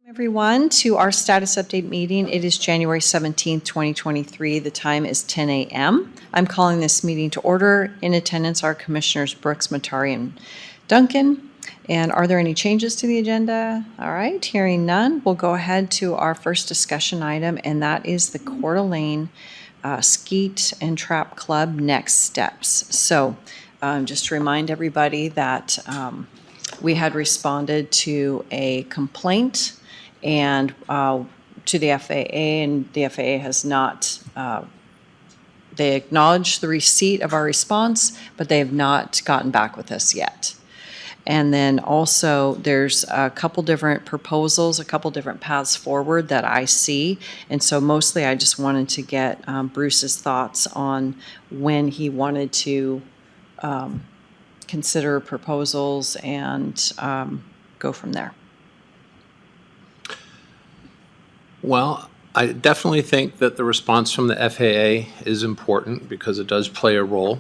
Everyone, to our status update meeting. It is January 17th, 2023. The time is 10 a.m. I'm calling this meeting to order. In attendance are Commissioners Brooks, Matari, and Duncan. And are there any changes to the agenda? All right, hearing none, we'll go ahead to our first discussion item, and that is the Coeur d'Alene Skeet and Trap Club next steps. So just to remind everybody that we had responded to a complaint and to the FAA, and the FAA has not, they acknowledged the receipt of our response, but they have not gotten back with us yet. And then also there's a couple different proposals, a couple different paths forward that I see. And so mostly I just wanted to get Bruce's thoughts on when he wanted to consider proposals and go from there. Well, I definitely think that the response from the FAA is important because it does play a role.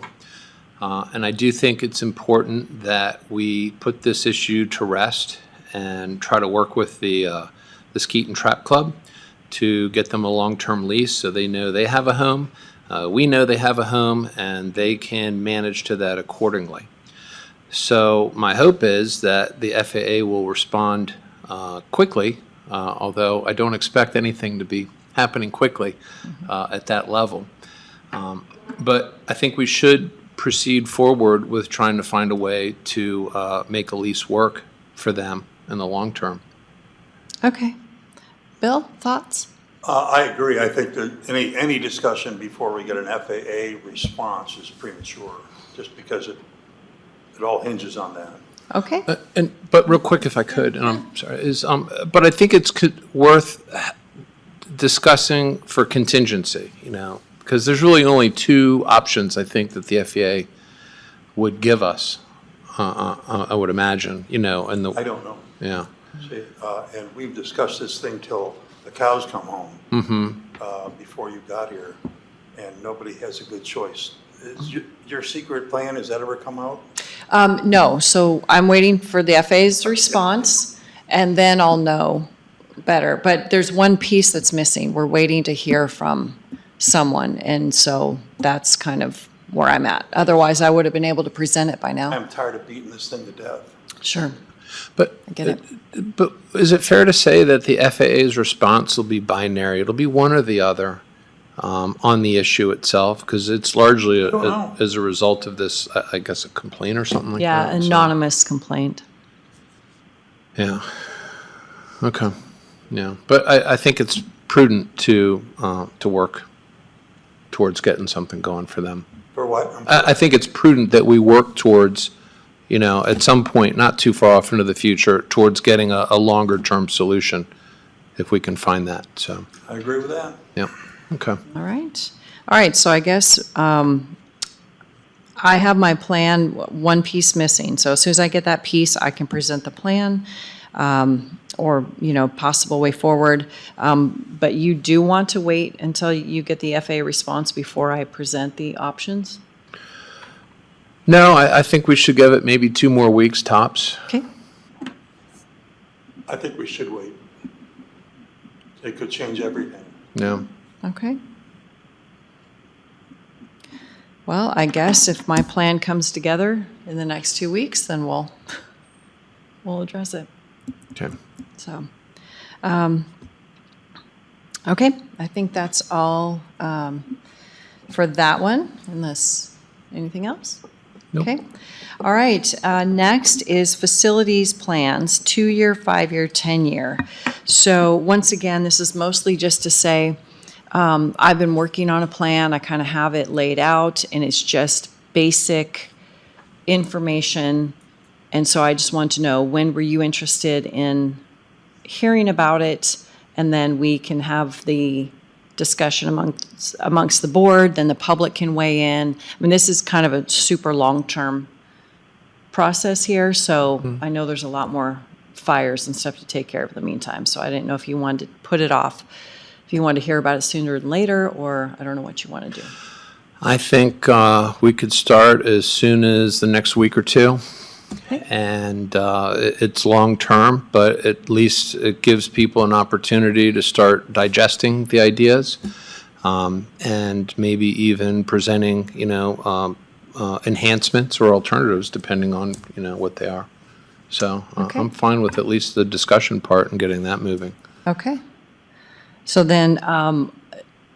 And I do think it's important that we put this issue to rest and try to work with the Skeet and Trap Club to get them a long-term lease so they know they have a home. We know they have a home, and they can manage to that accordingly. So my hope is that the FAA will respond quickly, although I don't expect anything to be happening quickly at that level. But I think we should proceed forward with trying to find a way to make a lease work for them in the long term. Okay. Bill, thoughts? I agree. I think that any discussion before we get an FAA response is premature, just because it all hinges on that. Okay. But real quick, if I could, and I'm sorry, but I think it's worth discussing for contingency, because there's really only two options I think that the FAA would give us. I would imagine, and I don't know. Yeah. See, and we've discussed this thing till the cows come home. Before you got here, and nobody has a good choice. Is your secret plan, has that ever come out? No, so I'm waiting for the FAA's response, and then I'll know better. But there's one piece that's missing. We're waiting to hear from someone, and so that's kind of where I'm at. Otherwise, I would have been able to present it by now. I'm tired of beating this thing to death. Sure. But I get it. But is it fair to say that the FAA's response will be binary? It'll be one or the other on the issue itself, because it's largely as a result of this, I guess, a complaint or something like that. Yeah, anonymous complaint. Yeah. Okay. Yeah, but I think it's prudent to work towards getting something going for them. For what? I think it's prudent that we work towards, at some point, not too far off into the future, towards getting a longer term solution, if we can find that. So I agree with that. yeah. Okay. All right, so I guess I have my plan, one piece missing. So as soon as I get that piece, I can present the plan or, possible way forward. But you do want to wait until you get the FAA response before I present the options? No, I think we should give it maybe 2 more weeks tops. Okay. I think we should wait. It could change everything. Yeah. Okay. Well, I guess if my plan comes together in the next 2 weeks, then we'll address it. Okay. So, okay, I think that's all for that one, unless anything else? Nope. Okay. All right, next is facilities plans, 2-year, 5-year, 10-year. So once again, this is mostly just to say, I've been working on a plan, I kind of have it laid out, and it's just basic information. And so I just want to know, when were you interested in hearing about it? And then we can have the discussion amongst the board, then the public can weigh in. I mean, this is kind of a super long-term process here, so I know there's a lot more fires and stuff to take care of in the meantime. So I didn't know if you wanted to put it off, if you wanted to hear about it sooner than later, or I don't know what you want to do. I think we could start as soon as the next week or two. And it's long-term, but at least it gives people an opportunity to start digesting the ideas, and maybe even presenting, enhancements or alternatives depending on, what they are. So Okay. I'm fine with at least the discussion part and getting that moving. Okay. So then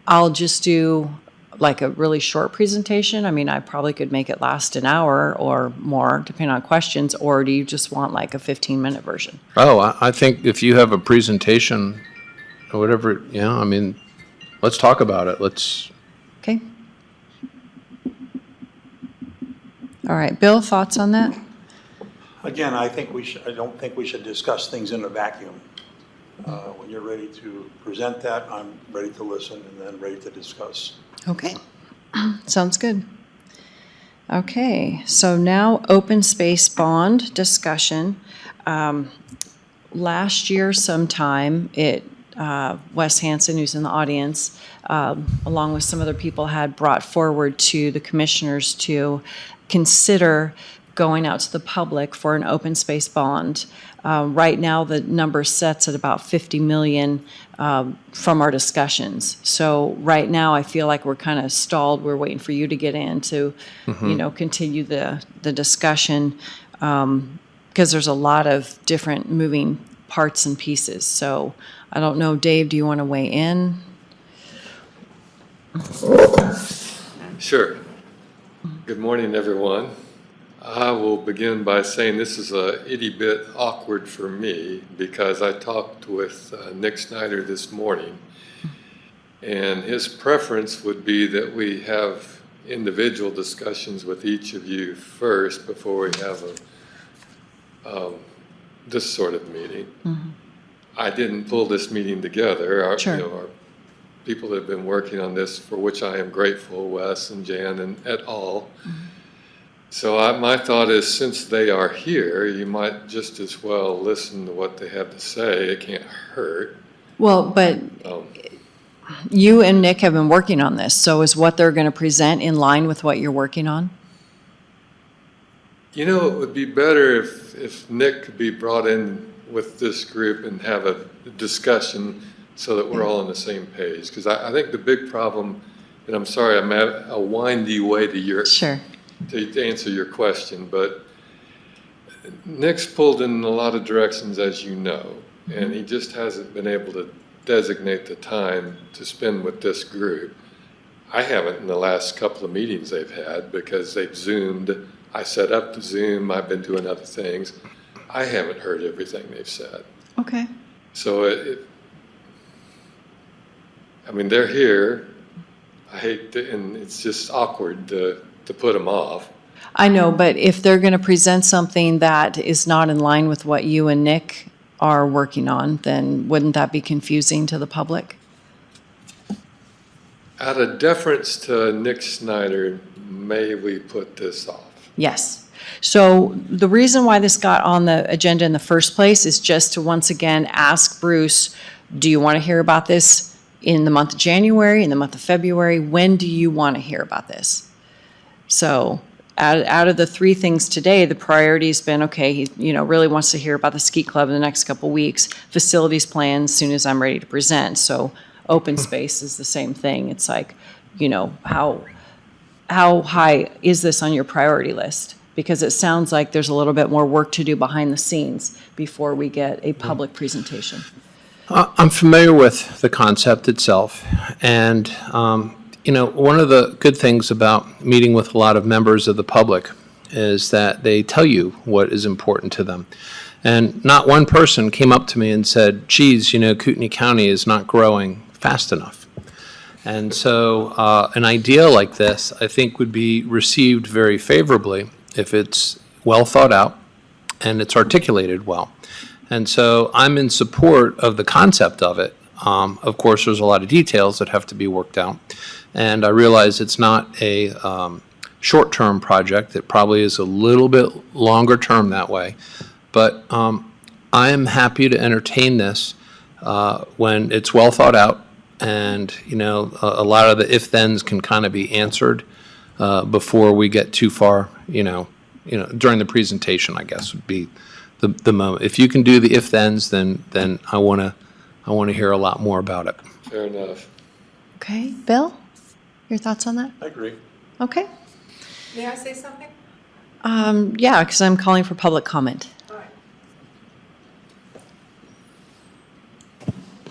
I'll just do like a really short presentation. I mean, I probably could make it last an hour or more, depending on questions, or do you just want like a 15-minute version? Oh, I think if you have a presentation or whatever, I mean, let's talk about it. Okay. All right, Bill, thoughts on that? Again, I don't think we should discuss things in a vacuum. When you're ready to present that, I'm ready to listen and then ready to discuss. Okay, sounds good. Okay, so now open space bond discussion. Last year sometime, Wes Hansen, who's in the audience, along with some other people, had brought forward to the commissioners to consider going out to the public for an open space bond. Right now, the number sets at about 50 million from our discussions. So right now, I feel like we're kind of stalled. We're waiting for you to get in to, continue the discussion, because there's a lot of different moving parts and pieces. So I don't know, Dave, do you want to weigh in? Sure. Good morning, everyone. I will begin by saying this is a itty bit awkward for me because I talked with Nick Snyder this morning, and his preference would be that we have individual discussions with each of you first before we have this sort of meeting. Mm-hmm. I didn't pull this meeting together. Our people have been working on this, for which I am grateful, Wes and Jan and et al. Mm-hmm. So my thought is, since they are here, you might just as well listen to what they have to say. It can't hurt. Well, but you and Nick have been working on this, so is what they're going to present in line with what you're working on? It would be better if Nick could be brought in with this group and have a discussion so that we're all on the same page. Because I think the big problem, and I'm sorry, I'm at a windy way to Sure. To answer your question, but Nick's pulled in a lot of directions, as you know, and he just hasn't been able to designate the time to spend with this group. I haven't in the last couple of meetings they've had because they've Zoomed. I set up the Zoom. I've been doing other things. I haven't heard everything they've said. Okay. So they're here. I hate to, and it's just awkward to put them off. I know, but if they're going to present something that is not in line with what you and Nick are working on, then wouldn't that be confusing to the public? Out of deference to Nick Snyder, may we put this off? Yes. So the reason why this got on the agenda in the first place is just to once again ask Bruce, do you want to hear about this in the month of January, in the month of February? When do you want to hear about this? So out of the three things today, the priority's been, okay, he really wants to hear about the Skeet Club in the next couple weeks, facilities plan as soon as I'm ready to present. So open space is the same thing. It's like, how high is this on your priority list? Because it sounds like there's a little bit more work to do behind the scenes before we get a public presentation. I'm familiar with the concept itself, and one of the good things about meeting with a lot of members of the public is that they tell you what is important to them. And not one person came up to me and said, geez, Kootenai County is not growing fast enough. And so an idea like this, I think, would be received very favorably if it's well thought out and it's articulated well. And so I'm in support of the concept of it. Of course, there's a lot of details that have to be worked out. And I realize it's not a short-term project. It probably is a little bit longer term that way. But I am happy to entertain this when it's well thought out, and a lot of the if-thens can kind of be answered before we get too far during the presentation, I guess, would be the moment. If you can do the if-thens, then I want to hear a lot more about it. Fair enough. Okay, Bill, your thoughts on that? I agree. Okay. May I say something? Yeah, because I'm calling for public comment. All right.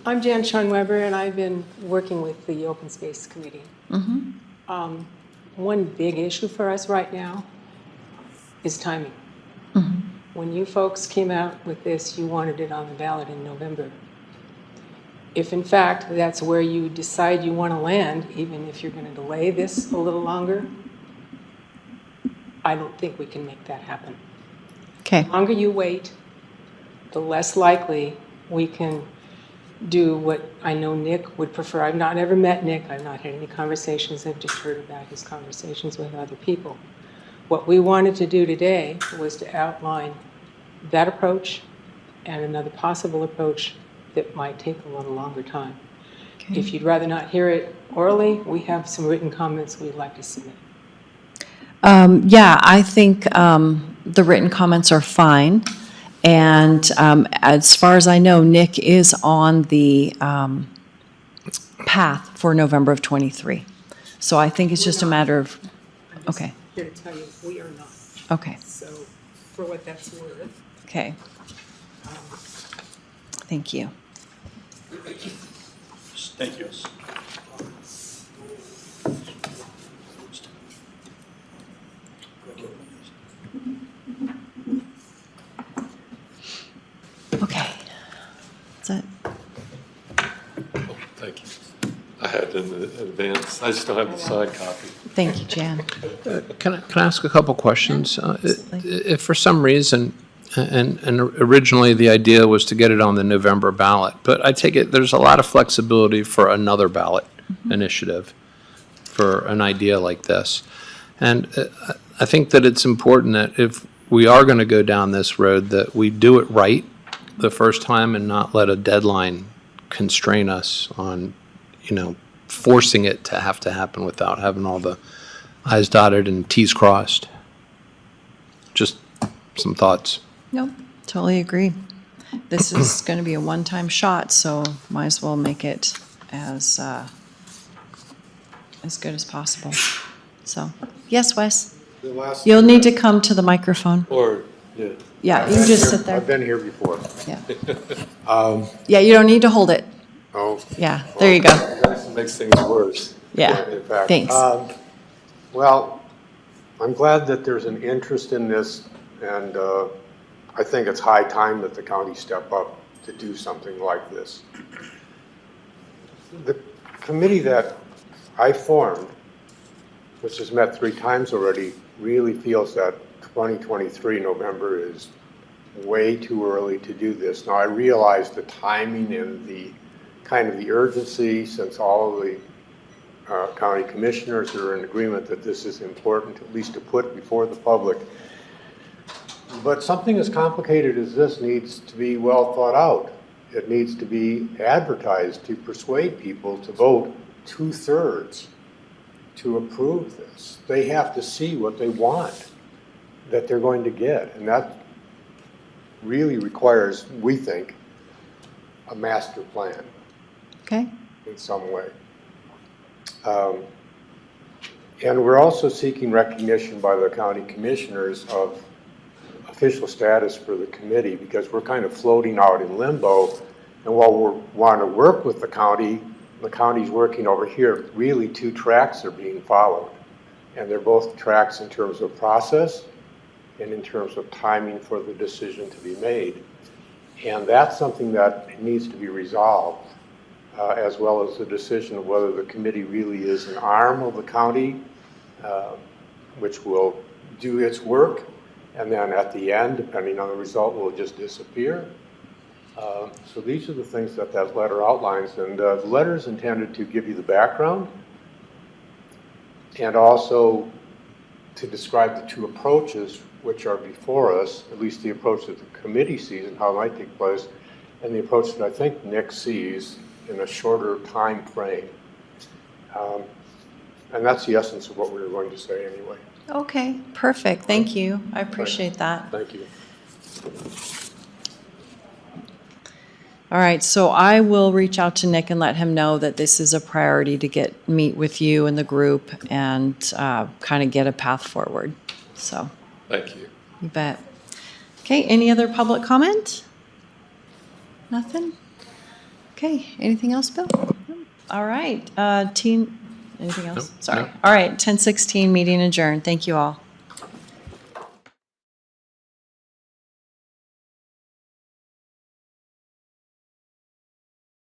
I'm Jan Schoenweber, and I've been working with the Open Space Committee. One big issue for us right now is timing. When you folks came out with this, you wanted it on the ballot in November. If in fact that's where you decide you want to land, even if you're going to delay this a little longer, I don't think we can make that happen. Okay. The longer you wait, the less likely we can do what I know Nick would prefer. I've not ever met Nick. I've not had any conversations. I've just heard about his conversations with other people. What we wanted to do today was to outline that approach and another possible approach that might take a little longer time. Okay. If you'd rather not hear it orally, we have some written comments we'd like to submit. Yeah, I think the written comments are fine. And as far as I know, Nick is on the path for November of '23. So I think it's just a matter of, I'm just okay, here to tell you, we are not. okay, So for what that's worth, okay. Thank you. Thank you. Okay. Is that, Thank you. I had it in advance. I just don't have the signed copy. thank you, Jan. Can I ask a couple questions? Absolutely. If for some reason, and originally the idea was to get it on the November ballot, but I take it there's a lot of flexibility for another ballot initiative for an idea like this. And I think that it's important that if we are going to go down this road, that we do it right the first time and not let a deadline constrain us on, forcing it to happen without having all the I's dotted and T's crossed. Just some thoughts. Nope, totally agree. This is going to be a one-time shot, so might as well make it as good as possible. So, yes, Wes? You'll need to come to the microphone. Or, yeah. Yeah, you can just sit there. I've been here before. Yeah. Yeah, you don't need to hold it. Oh, Yeah, there you go. That makes things worse. Yeah, in fact. thanks. Well, I'm glad that there's an interest in this, and I think it's high time that the county step up to do something like this. The committee that I formed, which has met 3 times already, really feels that 2023 November is way too early to do this. Now, I realize the timing and the kind of the urgency, since all of the county commissioners are in agreement that this is important, at least to put before the public. But something as complicated as this needs to be well thought out. It needs to be advertised to persuade people to vote 2/3 to approve this. They have to see what they want that they're going to get. And that really requires, we think, a master plan Okay, in some way. And we're also seeking recognition by the county commissioners of official status for the committee, because we're kind of floating out in limbo. And while we want to work with the county's working over here. Really, 2 tracks are being followed. And they're both tracks in terms of process and in terms of timing for the decision to be made. And that's something that needs to be resolved, as well as the decision of whether the committee really is an arm of the county, which will do its work, and then at the end, depending on the result, will just disappear. So these are the things that letter outlines, and the letter is intended to give you the background and also to describe the 2 approaches which are before us, at least the approach that the committee sees and how it might take place, and the approach that I think Nick sees in a shorter time frame. And that's the essence of what we were going to say anyway. Okay, perfect. Thank you. I appreciate that. Thank you. All right, so I will reach out to Nick and let him know that this is a priority to meet with you and the group and kind of get a path forward. So, Thank you. you bet. Okay, any other public comment? Nothing? Okay, anything else, Bill? All right, anything else? Nope, Sorry. no. All right, 10:16, meeting adjourned. Thank you all.